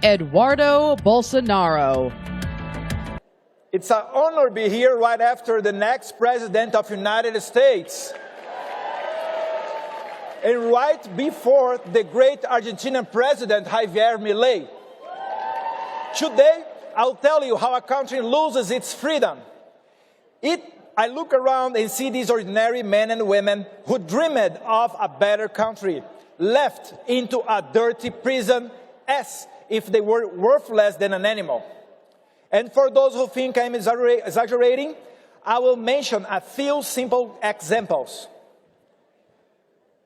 Eduardo Bolsonaro. It's an honor to be here right after the next president of the United States. And right before the great Argentinian president, Javier Milei. Today, I'll tell you how a country loses its freedom. I look around and see these ordinary men and women who dreamed of a better country, left into a dirty prison as if they were worthless than an animal. And for those who think I'm exaggerating, I will mention a few simple examples.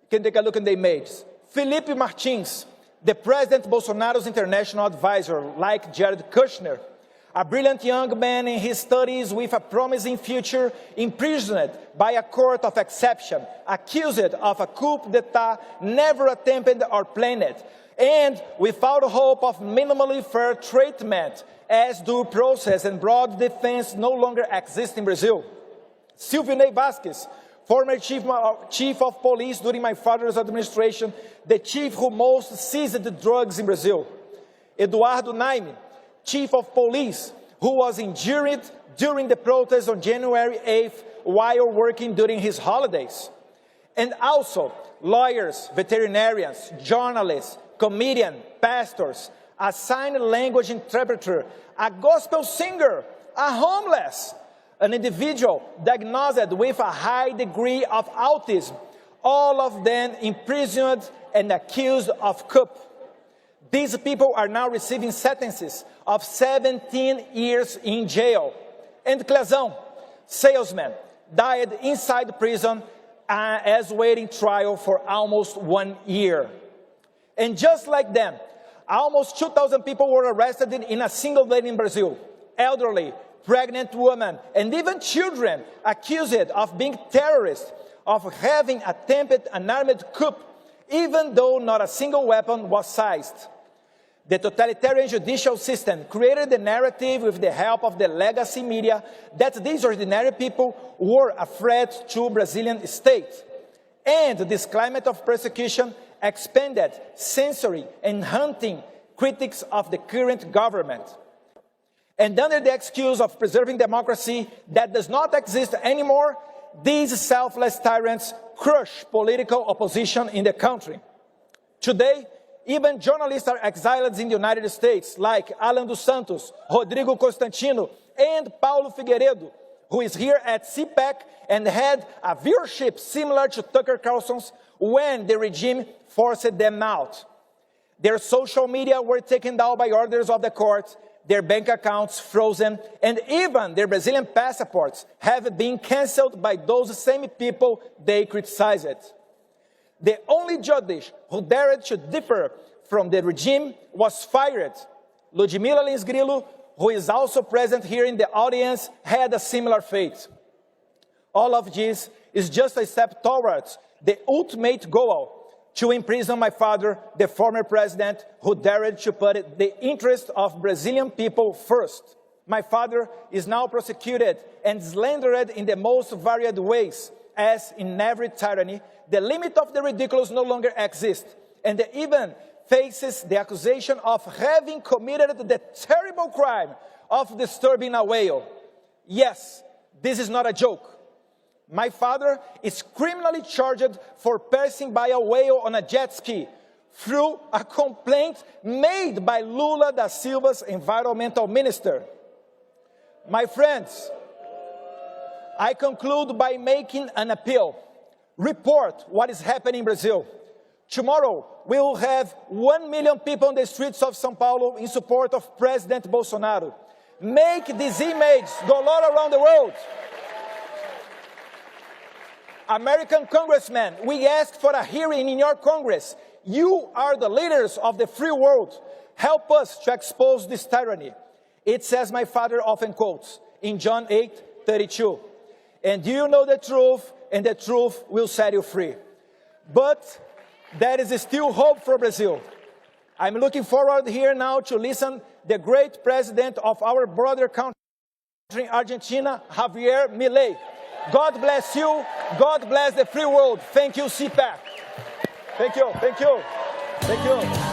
You can take a look at the images. Felipe Martins, the President Bolsonaro's international advisor, like Jared Kushner, a brilliant young man in his studies with a promising future, imprisoned by a court of exception, accused of a coup d'etat, never attempted or planned, and without hope of minimally fair treatment, as due process and broad defense no longer exist in Brazil. Silvinei Vasquez, former chief of police during my father's administration, the chief who most seized the drugs in Brazil. Eduardo Naime, chief of police, who was injured during the protests on January 8th while working during his holidays. And also lawyers, veterinarians, journalists, comedians, pastors, a sign language interpreter, a gospel singer, a homeless, an individual diagnosed with a high degree of autism, all of them imprisoned and accused of coup. These people are now receiving sentences of 17 years in jail. And Clezão, salesman, died inside prison as waiting trial for almost 1 year. And just like them, almost 2,000 people were arrested in a single day in Brazil. Elderly, pregnant women, and even children accused of being terrorists, of having attempted an armed coup, even though not a single weapon was seized. The totalitarian judicial system created the narrative with the help of the legacy media that these ordinary people were a threat to Brazilian state. And this climate of persecution expanded, censoring and hunting critics of the current government. And under the excuse of preserving democracy that does not exist anymore, these selfless tyrants crush political opposition in the country. Today, even journalists are exiled in the United States, like Alan dos Santos, Rodrigo Constantino, and Paulo Figueiredo, who is here at CPAC and had a viewership similar to Tucker Carlson's when the regime forced them out. Their social media were taken down by orders of the court, their bank accounts frozen, and even their Brazilian passports have been cancelled by those same people they criticized. The only judge who dared to differ from the regime was fired. Ludmila Lins Grillo, who is also present here in the audience, had a similar fate. All of this is just a step towards the ultimate goal, to imprison my father, the former president, who dared to put the interest of Brazilian people first. My father is now prosecuted and slandered in the most varied ways, as in every tyranny, the limit of the ridiculous no longer exists, and he even faces the accusation of having committed the terrible crime of disturbing a whale. Yes, this is not a joke. My father is criminally charged for passing by a whale on a jet ski through a complaint made by Lula da Silva's environmental minister. My friends, I conclude by making an appeal. Report what is happening in Brazil. Tomorrow, we will have 1 million people on the streets of São Paulo in support of President Bolsonaro. Make these images go all around the world. American congressmen, we asked for a hearing in your Congress. You are the leaders of the free world. Help us to expose this tyranny. It says, my father often quotes in John 8:32. And you know the truth, and the truth will set you free. But there is still hope for Brazil. I'm looking forward here now to listen to the great president of our brother country, Argentina, Javier Milei. God bless you. God bless the free world. Thank you, CPAC. Thank you. Thank you. Thank you.